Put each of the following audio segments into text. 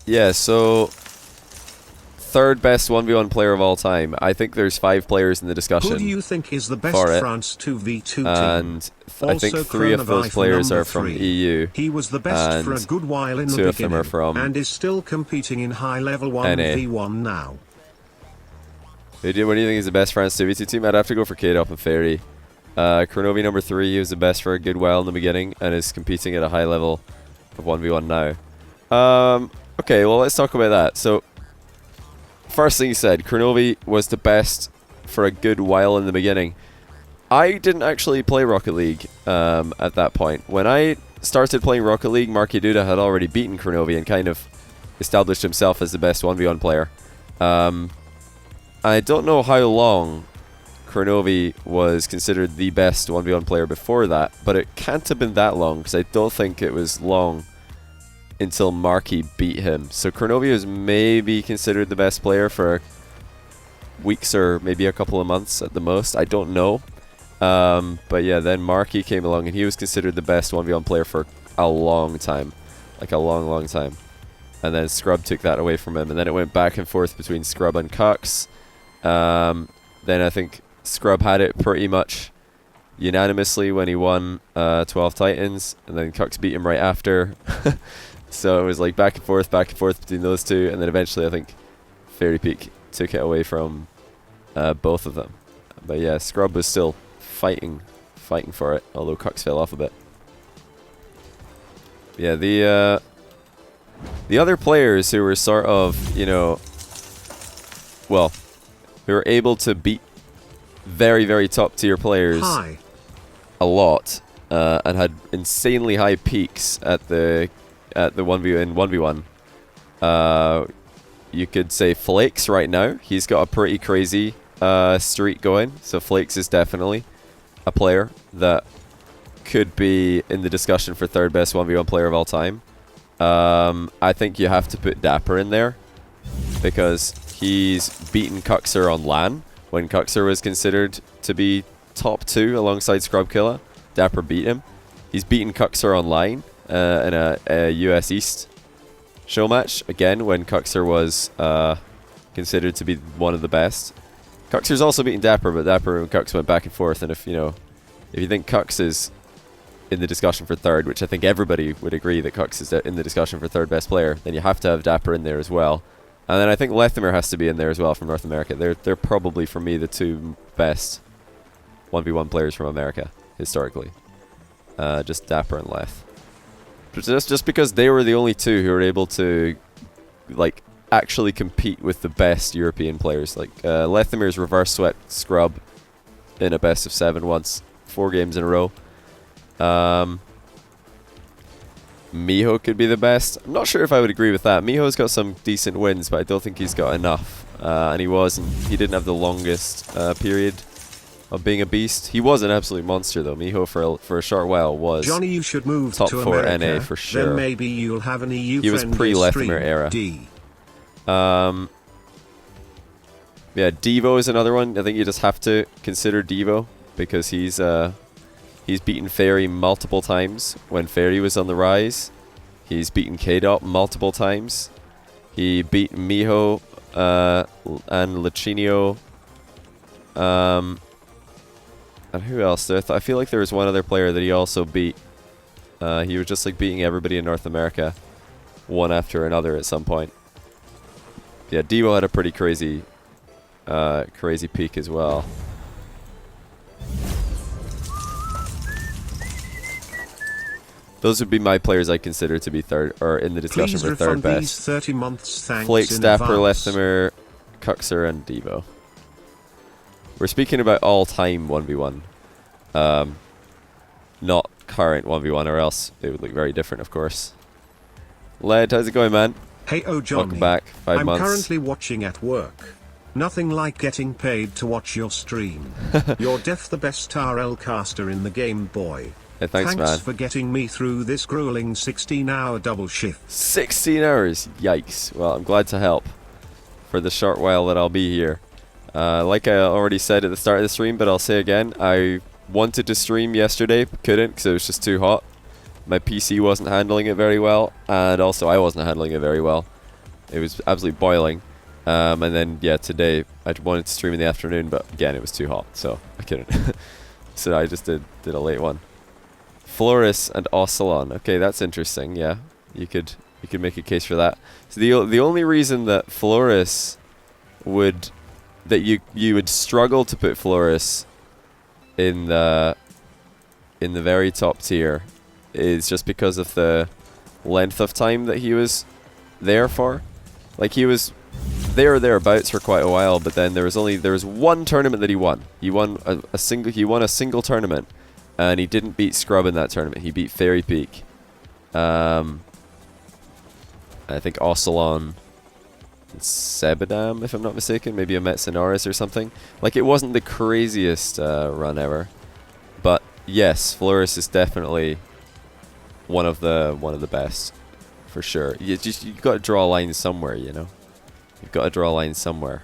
Yeah, so third best 1v1 player of all time. I think there's 5 players in the discussion. Who do you think is the best France 2v2 team? And I think 3 of those players are from EU. He was the best for a good while in the 2 beginning, of them are from and is still competing in high-level 1v1 now. What do you think is the best France 2v2 team? I'd have to go for K-Dop and Fairy. Kronovi number 3, he was the best for a good while in the beginning, and is competing at a high level of 1v1 now. Okay, well, let's talk about that. So, first thing you said, Kronovi was the best for a good while in the beginning. I didn't actually play Rocket League at that point. When I started playing Rocket League, Marky Duda had already beaten Kronovi and kind of established himself as the best 1v1 player. I don't know how long Kronovi was considered the best 1v1 player before that, but it can't have been that long, because I don't think it was long until Marky beat him. So Kronovi was maybe considered the best player for weeks or maybe a couple of months at the most. I don't know. But yeah, then Marky came along and he was considered the best 1v1 player for a long time. Like a long time. And then Scrub took that away from him. And then it went back and forth between Scrub and Cux. Then I think Scrub had it pretty much unanimously when he won 12 Titans. And then Cux beat him right after. So it was like back and forth between those two, and then eventually I think Fairy Peak took it away from both of them. But yeah, Scrub was still fighting for it, although Cux fell off a bit. Yeah, the other players who were sort of, you know, well, who were able to beat very top tier players a lot, and had insanely high peaks at the 1v1. You could say Flakes right now. He's got a pretty crazy streak going. So Flakes is definitely a player that could be in the discussion for third best 1v1 player of all time. I think you have to put Dapper in there because he's beaten Cuxer on LAN when Cuxer was considered to be top 2 alongside Scrub Killer. Dapper beat him. He's beaten Cuxer online in a US East show match, again, when Cuxer was considered to be one of the best. Cuxer's also beaten Dapper, but Dapper and Cux went back and forth, and if you think Cux is in the discussion for third, which I think everybody would agree that Cux is in the discussion for third best player, then you have to have Dapper in there as well. And then I think Lethamyr has to be in there as well from North America. They're probably, for me, the 2 best 1v1 players from America, historically. Just Dapper and Leth. Just because they were the only 2 who were able to, like, actually compete with the best European players. Like, Lethamyr's reverse swept Scrub in a best of 7 once, 4 games in a row. Miho could be the best. I'm not sure if I would agree with that. Miho's got some decent wins, but I don't think he's got enough. And he didn't have the longest period of being a beast. He was an absolute monster though. Miho for a short while was Johnny, you should move top to 4 America, NA for sure. Then maybe you'll have an EU. He was pre-Lethamyr era. Yeah, Devo is another one. I think you just have to consider Devo because he's beaten Fairy multiple times when Fairy was on the rise. He's beaten K-Dop multiple times. He beat Miho and Lachinio. And who else? I feel like there was one other player that he also beat. He was just like beating everybody in North America, one after another at some point. Yeah, Devo had a pretty crazy peak as well. Those would be my players I consider to be third, or in the discussion for third best. 30 months, Flakes, Dapper, Lethamyr, Cuxer, and Devo. We're speaking about all-time 1v1. Not current 1v1, or else it would look very different, of course. Led, how's it going, man? Hey, Johnny. Welcome back. 5 months. I'm currently watching at work. Nothing like getting paid to watch your stream. You're the best RL caster in the game, boy. Hey, thanks, man. Thanks for getting me through this grueling 16-hour double shift. 16 hours? Yikes. Well, I'm glad to help for the short while that I'll be here. Like I already said at the start of the stream, but I'll say again, I wanted to stream yesterday, but couldn't because it was just too hot. My PC wasn't handling it very well, and also I wasn't handling it very well. It was absolutely boiling. And then, yeah, today I wanted to stream in the afternoon, but again, it was too hot, so I couldn't. So I just did a late one. Floris and Ocelon. Okay, that's interesting. Yeah, you could make a case for that. So the only reason that Floris would you would struggle to put Floris in the very top tier is just because of the length of time that he was there for. Like, he was there or thereabouts for quite a while, but then there was one tournament that he won. He won a single tournament, and he didn't beat Scrub in that tournament. He beat Fairy Peak. I think Ocelon and Sebadam, if I'm not mistaken, maybe a Metsinaris or something. Like, it wasn't the craziest run ever, but yes, Floris is definitely one of the best for sure. You got to draw a line somewhere, you know. You've got to draw a line somewhere,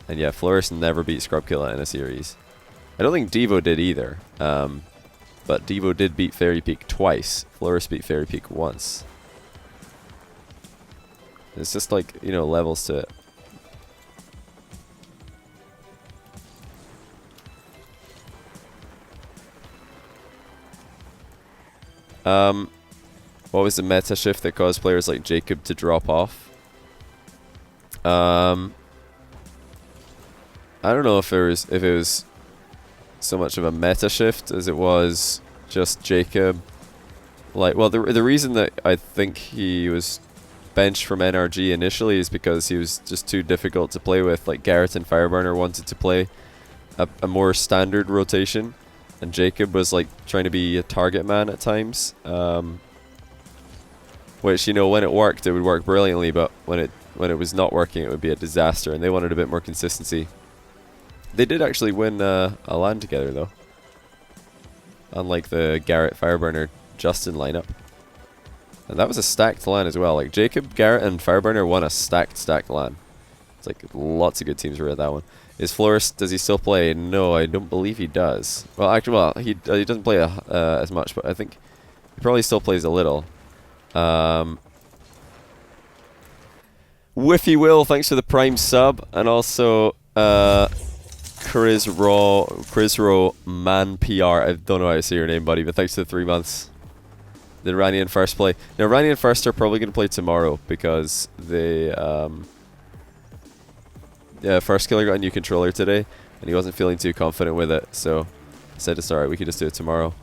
and yeah, Floris never beat Scrubkilla in a series. I don't think Devo did either, but Devo did beat Fairy Peak twice. Floris beat Fairy Peak once. It's just like, you know, levels to it. What was the meta shift that caused players like Jacob to drop off? I don't know if it was so much of a meta shift as it was just Jacob. Like, well, the reason that I think he was benched from NRG initially is because he was just too difficult to play with. Like, Garrett and Fireburner wanted to play a more standard rotation, and Jacob was like trying to be a target man at times, which, you know, when it worked, it would work brilliantly, but when it was not working, it would be a disaster, and they wanted a bit more consistency. They did actually win a LAN together, though, unlike the Garrett, Fireburner, Justin lineup. And that was a stacked LAN as well. Like, Jacob, Garrett, and Fireburner won a stacked LAN. It's like lots of good teams were at that one. Is Floris, does he still play? No, I don't believe he does. Well, actually, he doesn't play as much, but I think he probably still plays a little. Whiffy Will, thanks for the Prime sub, and also Chrisro Man PR. I don't know how to say your name, buddy, but thanks for the 3 months. Did Rani and First play? Now, Rani and First are probably going to play tomorrow because they First Killer got a new controller today, and he wasn't feeling too confident with it, so I said it's alright, we could just do it tomorrow.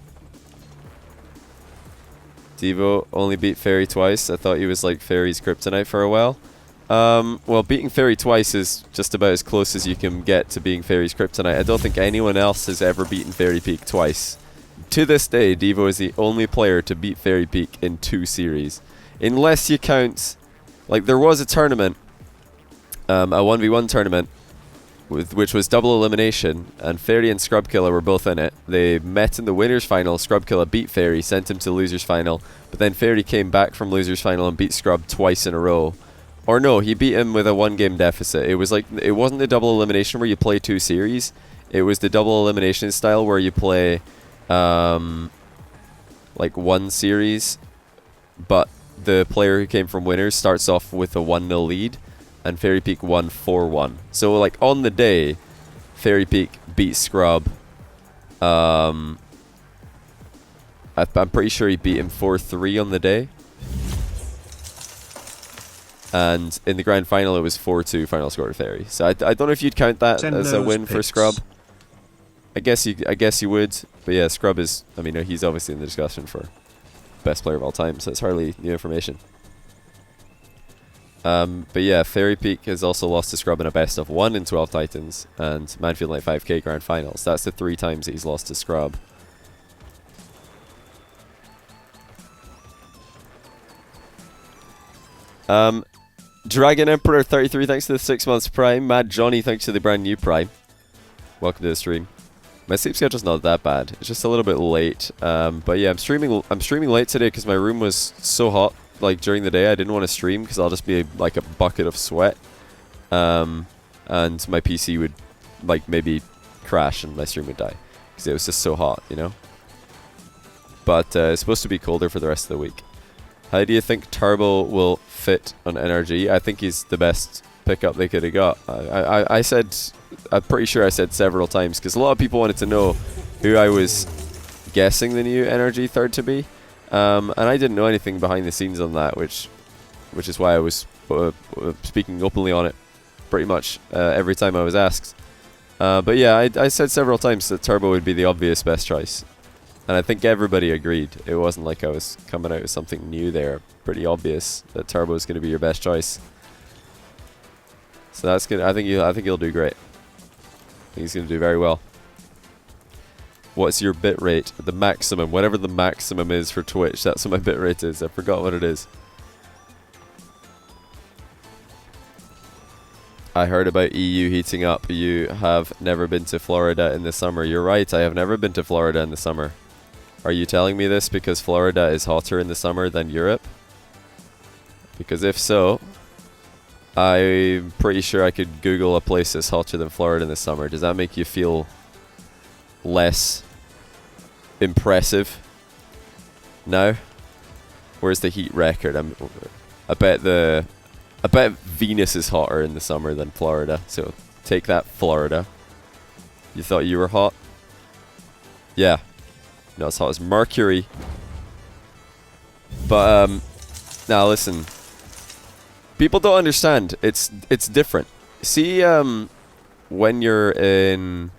Devo only beat Fairy twice. I thought he was like Fairy's kryptonite for a while. Well, beating Fairy twice is just about as close as you can get to being Fairy's kryptonite. I don't think anyone else has ever beaten Fairy Peak twice. To this day, Devo is the only player to beat Fairy Peak in 2 series. Unless you count, like, there was a tournament, a 1v1 tournament, which was double elimination, and Fairy and Scrubkilla were both in it. They met in the winners final. Scrubkilla beat Fairy, sent him to losers final, but then Fairy came back from losers final and beat Scrub twice in a row. Or no, he beat him with a 1-game deficit. It was like, it wasn't the double elimination where you play 2 series. It was the double elimination style where you play like 1 series, but the player who came from winners starts off with a 1-0 lead, and Fairy Peak won 4-1. So, like, on the day, Fairy Peak beat Scrub. I'm pretty sure he beat him 4-3 on the day. And in the grand final, it was 4-2 final score to Fairy. So I don't know if you'd count that as a win for Scrub. I guess you would. But yeah, Scrub is, I mean, he's obviously in the discussion for best player of all time, so it's hardly new information. But yeah, Fairy Peak has also lost to Scrub in a best of 1 in 12 Titans, and Manfield Night 5K grand finals. That's the 3 times that he's lost to Scrub. Dragon Emperor 33, thanks to the 6 months Prime. Mad Johnny, thanks to the brand new Prime. Welcome to the stream. My sleep schedule's not that bad. It's just a little bit late. But yeah, I'm streaming late today because my room was so hot. Like, during the day, I didn't want to stream because I'll just be like a bucket of sweat. And my PC would, like, maybe crash and my stream would die because it was just so hot, you know? But it's supposed to be colder for the rest of the week. How do you think Turbo will fit on NRG? I think he's the best pickup they could have got. I said, I'm pretty sure I said several times, because a lot of people wanted to know who I was guessing the new NRG third to be. And I didn't know anything behind the scenes on that, which is why I was speaking openly on it pretty much every time I was asked. But yeah, I said several times that Turbo would be the obvious best choice. And I think everybody agreed. It wasn't like I was coming out with something new there. Pretty obvious that Turbo is going to be your best choice. So that's good. I think he'll do great. I think he's going to do very well. What's your bit rate? The maximum, whatever the maximum is for Twitch. That's what my bit rate is. I forgot what it is. I heard about EU heating up. You have never been to Florida in the summer. You're right, I have never been to Florida in the summer. Are you telling me this because Florida is hotter in the summer than Europe? Because if so, I'm pretty sure I could Google a place that's hotter than Florida in the summer. Does that make you feel less impressive? No? Where's the heat record? I bet Venus is hotter in the summer than Florida. So take that, Florida. You thought you were hot? Yeah. Not as hot as Mercury. But now listen. People don't understand. It's different. See, when you're in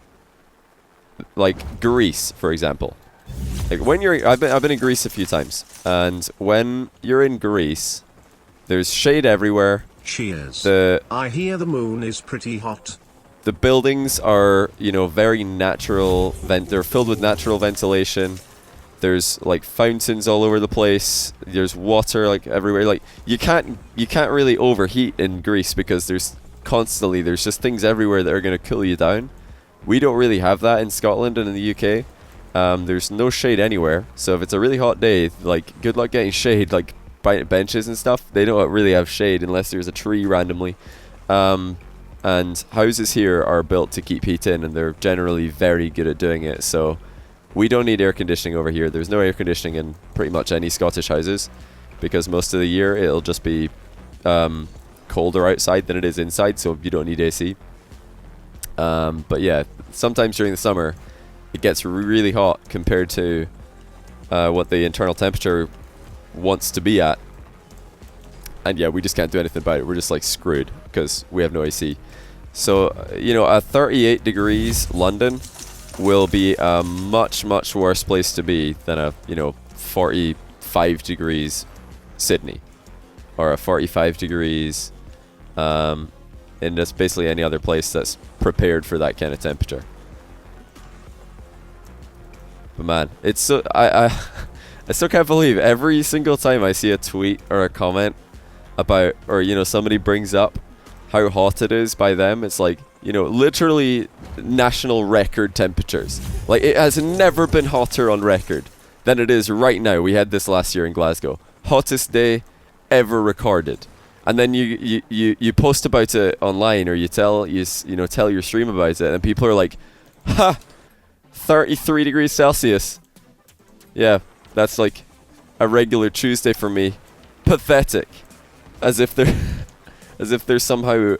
like Greece, for example. Like when you're, I've been in Greece a few times, and when you're in Greece, there's shade everywhere. Cheers. I hear the moon is pretty hot. The buildings are, you know, very natural. They're filled with natural ventilation. There's like fountains all over the place. There's water like everywhere. Like you can't really overheat in Greece because there's just things everywhere that are going to cool you down. We don't really have that in Scotland and in the UK. There's no shade anywhere. So if it's a really hot day, like good luck getting shade. Like benches and stuff, they don't really have shade unless there's a tree randomly. And houses here are built to keep heat in, and they're generally very good at doing it. So we don't need air conditioning over here. There's no air conditioning in pretty much any Scottish houses, because most of the year it'll just be colder outside than it is inside, so you don't need AC. But yeah, sometimes during the summer it gets really hot compared to what the internal temperature wants to be at. And yeah, we just can't do anything about it. We're just like screwed because we have no AC. So, you know, a 38 degrees London will be a much, much worse place to be than a, you know, 45 degrees Sydney. Or a 45 degrees in just basically any other place that's prepared for that kind of temperature. But man, it's so... I still can't believe every single time I see a tweet or a comment about, or you know, somebody brings up how hot it is by them, it's like, you know, literally national record temperatures. Like, it has never been hotter on record than it is right now. We had this last year in Glasgow. Hottest day ever recorded. And then you post about it online, or you tell your stream about it, and people are like, ha, 33 degrees Celsius. Yeah, that's like a regular Tuesday for me. Pathetic. As if they're somehow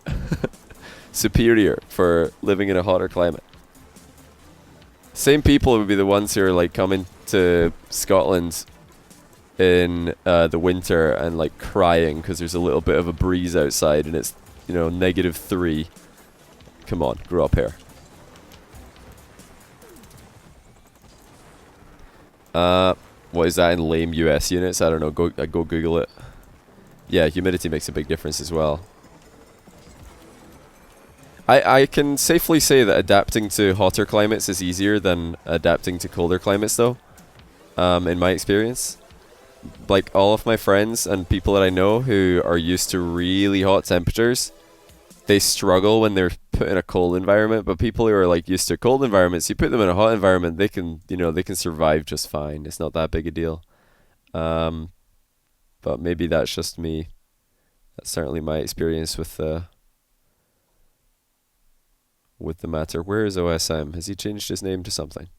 superior for living in a hotter climate. Same people would be the ones who are like coming to Scotland in the winter and like crying because there's a little bit of a breeze outside and it's, you know, -3. Come on, grow up here. What is that in lame US units? I don't know. Go Google it. Yeah, humidity makes a big difference as well. I can safely say that adapting to hotter climates is easier than adapting to colder climates, though. In my experience, like all of my friends and people that I know who are used to really hot temperatures, they struggle when they're put in a cold environment. But people who are like used to cold environments, you put them in a hot environment, they can, you know, they can survive just fine. It's not that big a deal. But maybe that's just me. That's certainly my experience with the matter. Where is OSM? Has he changed his name to something?